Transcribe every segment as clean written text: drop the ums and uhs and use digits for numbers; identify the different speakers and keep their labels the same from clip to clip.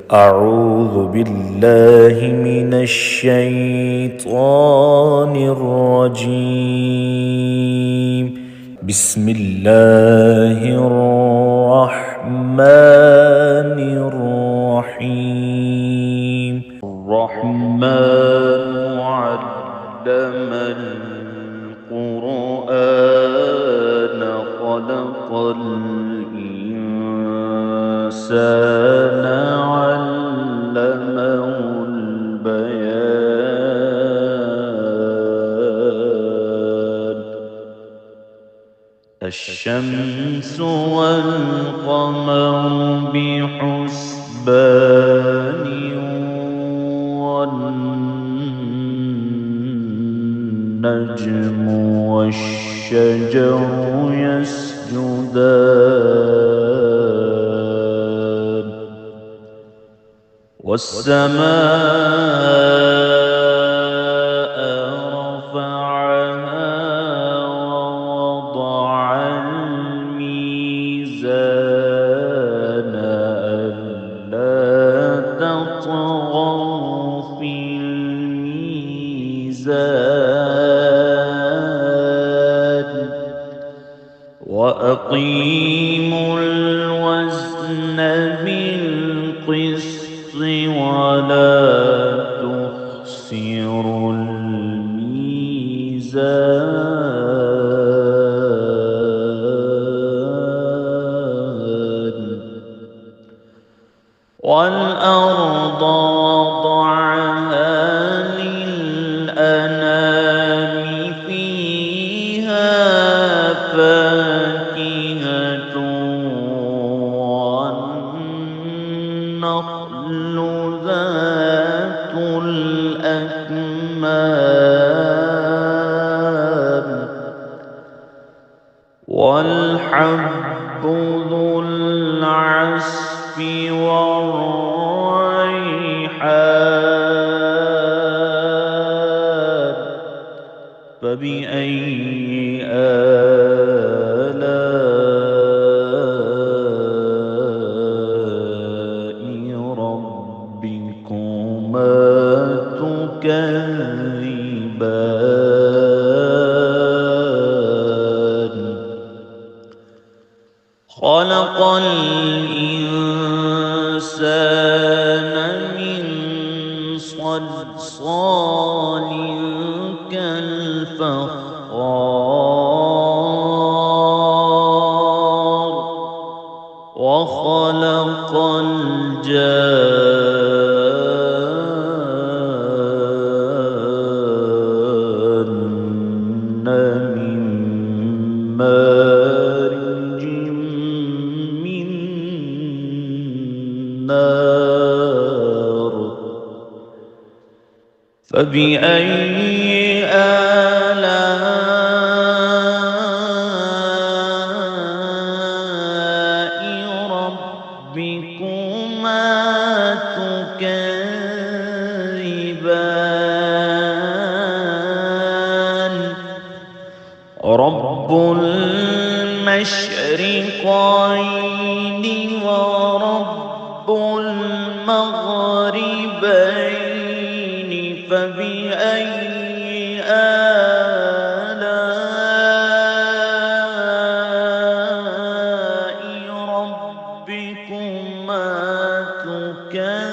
Speaker 1: أعوذ بالله من الشيطان الرجيم. بسم الله الرحمن الرحيم. الرحمن علم القرآن خلق الإنسان علمه البيان. الشمس والقمر بحسبان والنجم والشجر يسجدان والسماء رفعها ووضع الميزان ألا تطغوا في الميزان وأقيموا الوزن بالقسط ولا تخسروا الميزان والأرض وضعها للأنام فيها فاكهة والنخل ذات الأكمام والحب ذو العصف والريحان. فبأي آلاء ربكما تكذبان. خلق الإنسان من صلصال كالفخار وخلق الجان من مارج من نار. فبأي آلاء ربكما تكذبان. رب المشرقين ورب المغربين. فبأي آلاء ربكما تكذبان.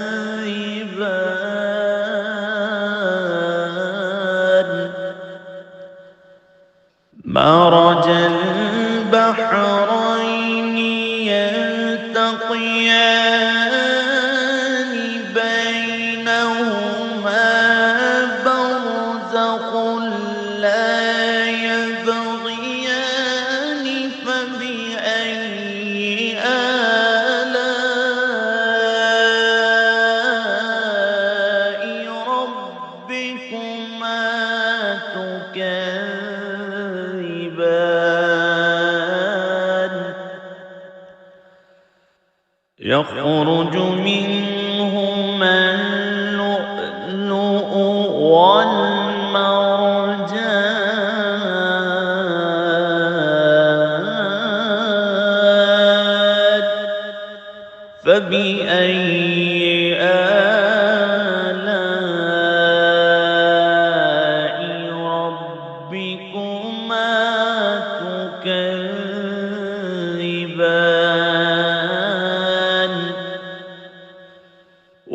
Speaker 1: مرج البحرين يلتقيان بينهما برزخ لا يبغيان. فبأي آلاء ربكما تكذبان. يخرج منهما اللؤلؤ والمرجان. فبأي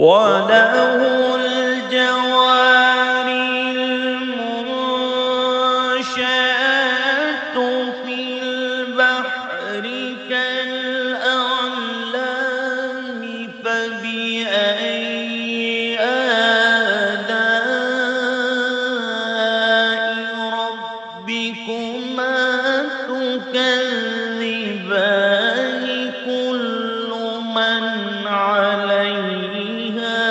Speaker 1: وله الجوار المنشآت في البحر كالأعلام فبأي آلاء ربكما تكذبان كل من عليها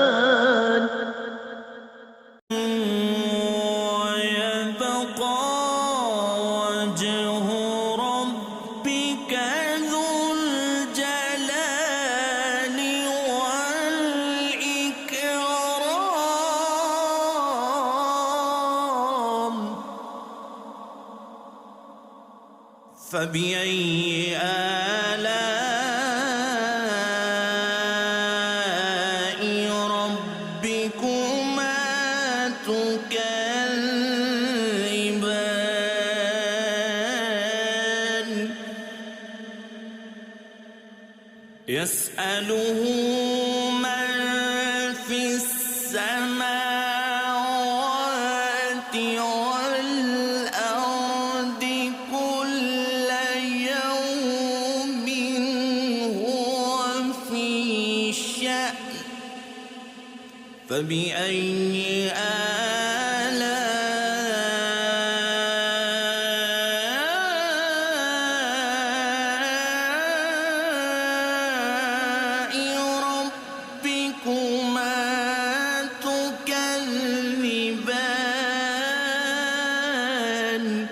Speaker 1: فان ويبقى وجه ربك ذو الجلال والإكرام فبأي آلاء ربكما تكذبان يسأله من في السماوات والأرض كل يوم هو في شأن فبأي آلاء ربكما تكذبان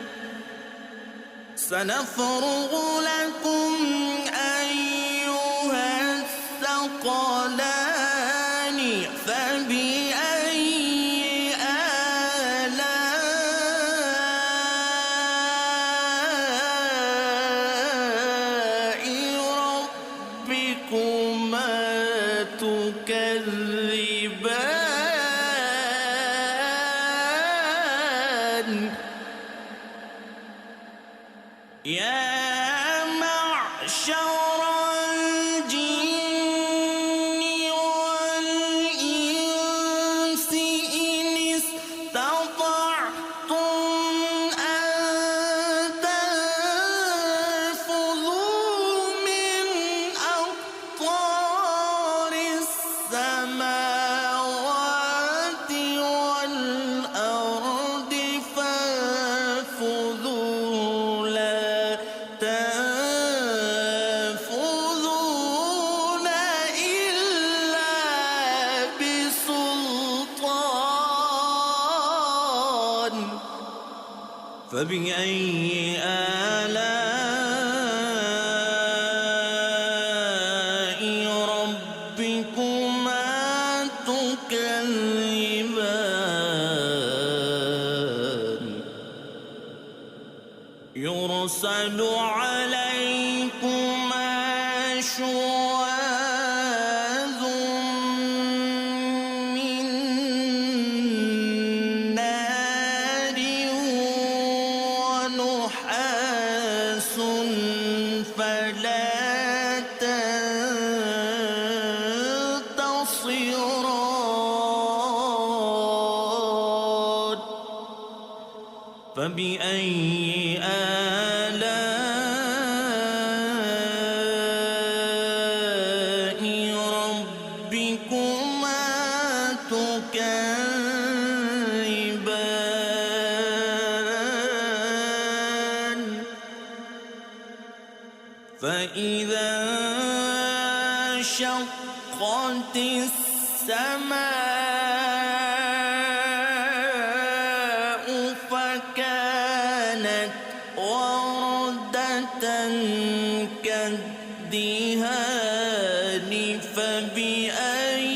Speaker 1: سنفرغ لكم أيها الثقلان فبأي آلاء ربكما تكذبان يا معشر الجن والإنس إن استطعتم أن تنفذوا من أقطار السماوات والأرض فانفذوا لا تنفذون إلا بسلطان فبأي آلاء ربكما تكذبان يرسل عليكما شواظ من نار ونحاس فلا تنتصران فبأي آلاء ربكما تكذبان فإذا انشقت السماء فكانت وردة كالدهان فبأي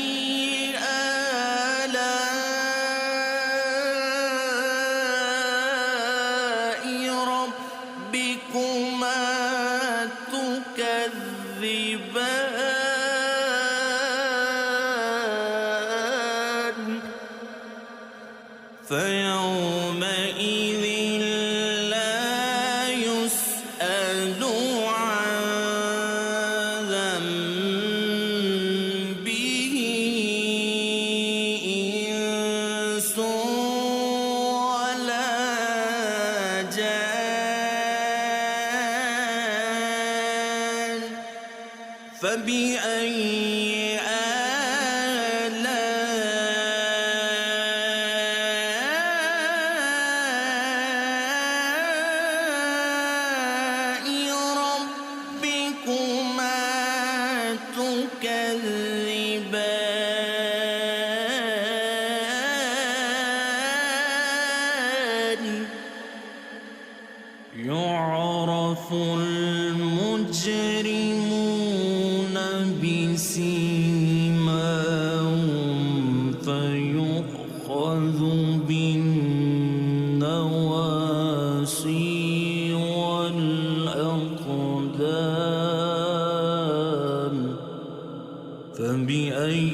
Speaker 1: آلاء ربكما تكذبان فيومئذ لا يسأل عن فبأي آلاء ربكما تكذبان يعرف المجرمون بسيماهم فيؤخذ بالنواصي والأقدام فبأي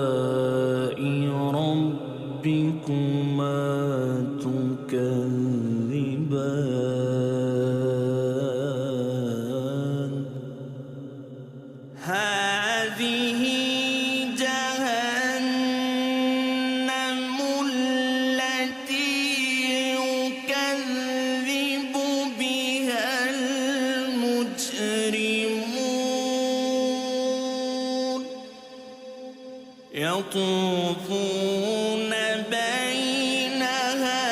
Speaker 1: آلاء ربكما تكذبان هذه جهنم التي يكذب بها المجرمون يطوفون بينها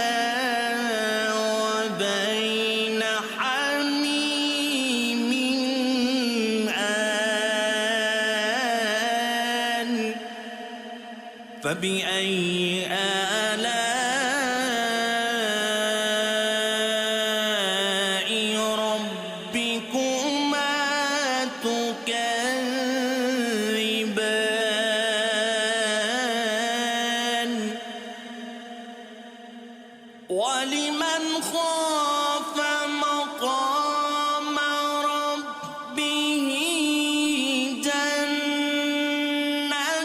Speaker 1: وبين حميم آن فبأي آلاء ربكما تكذبان ولمن خاف مقام ربه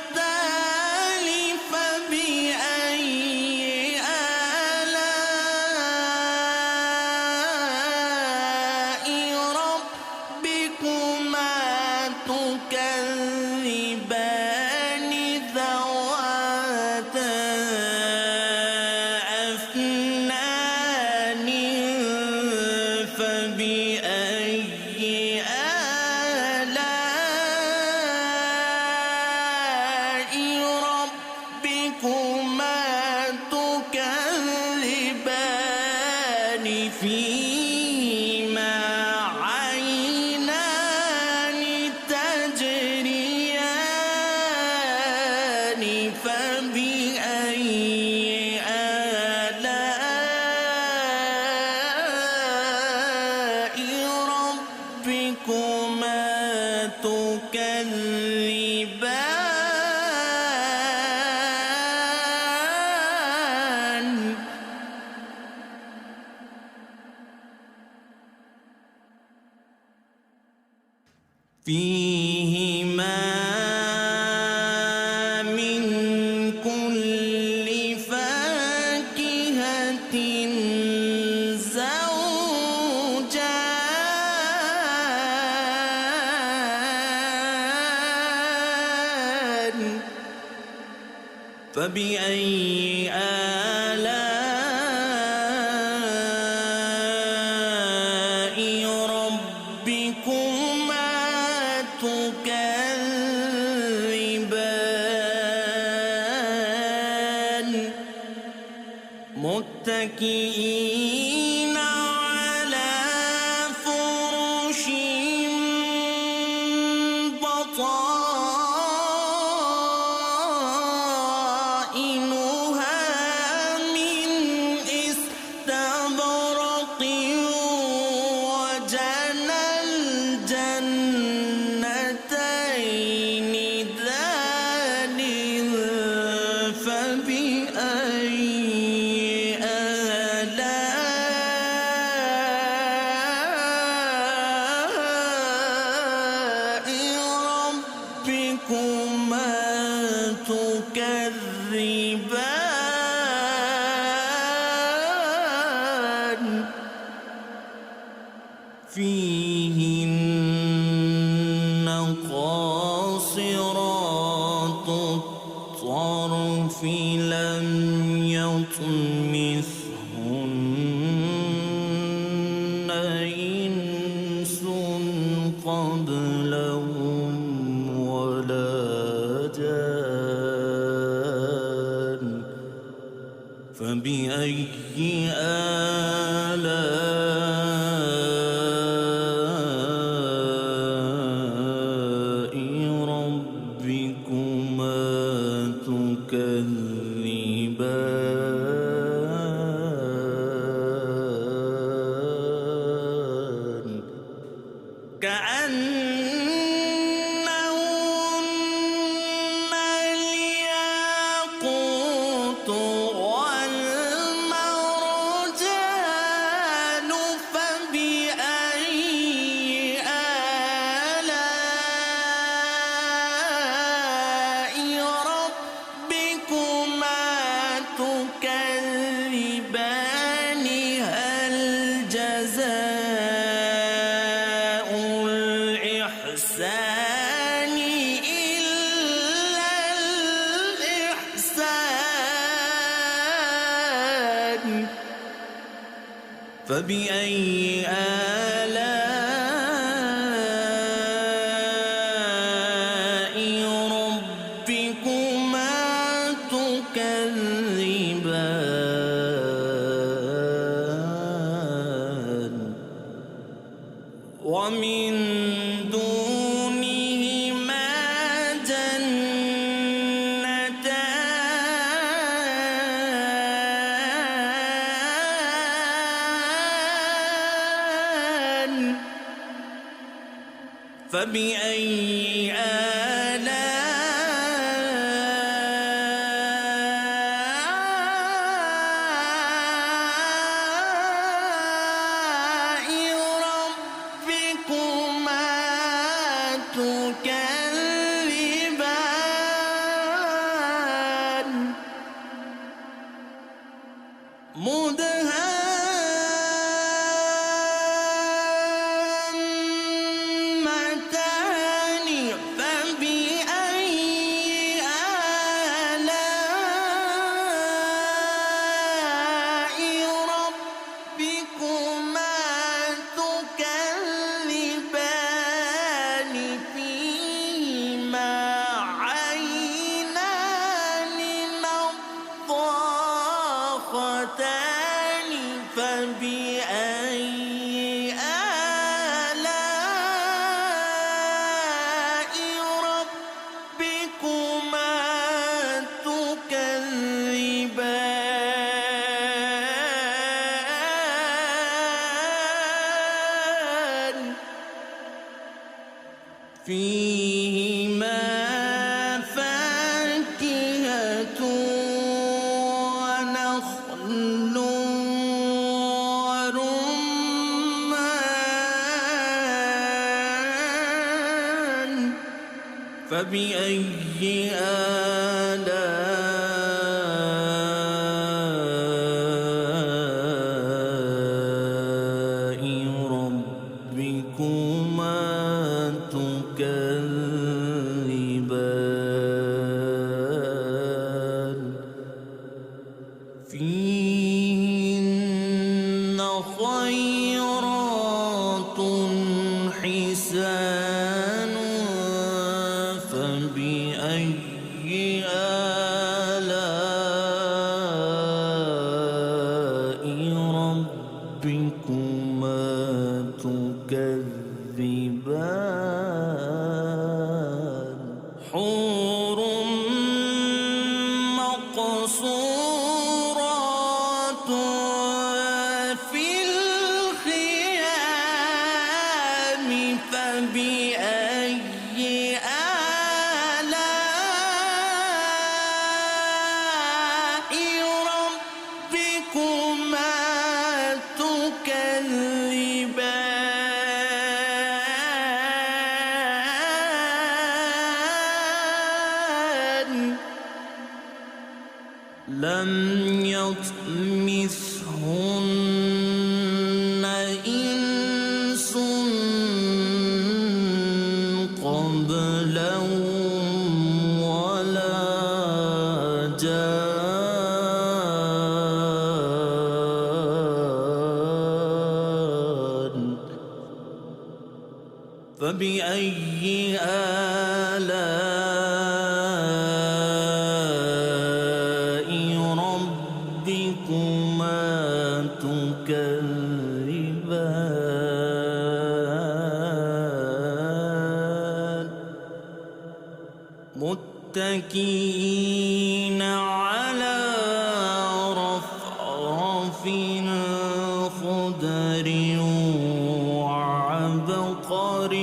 Speaker 1: جنتان فبأي آلاء ربكما تكذبان ذواتا أفنان فبأي آلاء ربكما تكذبان فيهما عينان تجريان فبأي آلاء ربكما تكذبان فيهما من كل فاكهة زوجان فبأي آلاء ربكما تكذبان متكئين على فرش بطائنها من استبرق وجنى الجنتين دان فبأي آلاء ربكما تكذبان فيهن قاصرات الطرف لم يطمثهن كأنهن الياقوت والمرجان فبأي آلاء ربكما تكذبان هل جزاء الإحسان إلا الإحسان فبأي آلاء ربكما تكذبان ومن دونهما جنتان فبأي آلاء ربكما تكذبان مدهامتان فبأي آلاء ربكما تكذبان فيهما عينان نضاختان فبأي آلاء ربكما تكذبان فيهما فاكهة ونخل ورمان فبأي آلاء ربكما تكذبان فيهن خيرات حسان فبأي آلاء ربكما تكذبان حور مقصورات في الخيام فبأي آلاء ربكما تكذبان لم يطمثهن إنس قبلهم ولا جان فبأي آلاء ربكما تكذبان متكئين على رفرف خضر وعبقر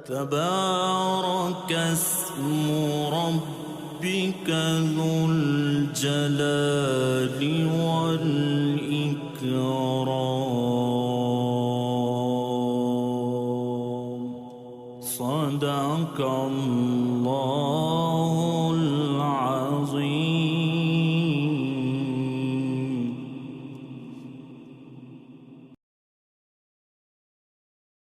Speaker 1: تبارك اسم ربك ذو الجلال والإكرام. صدق الله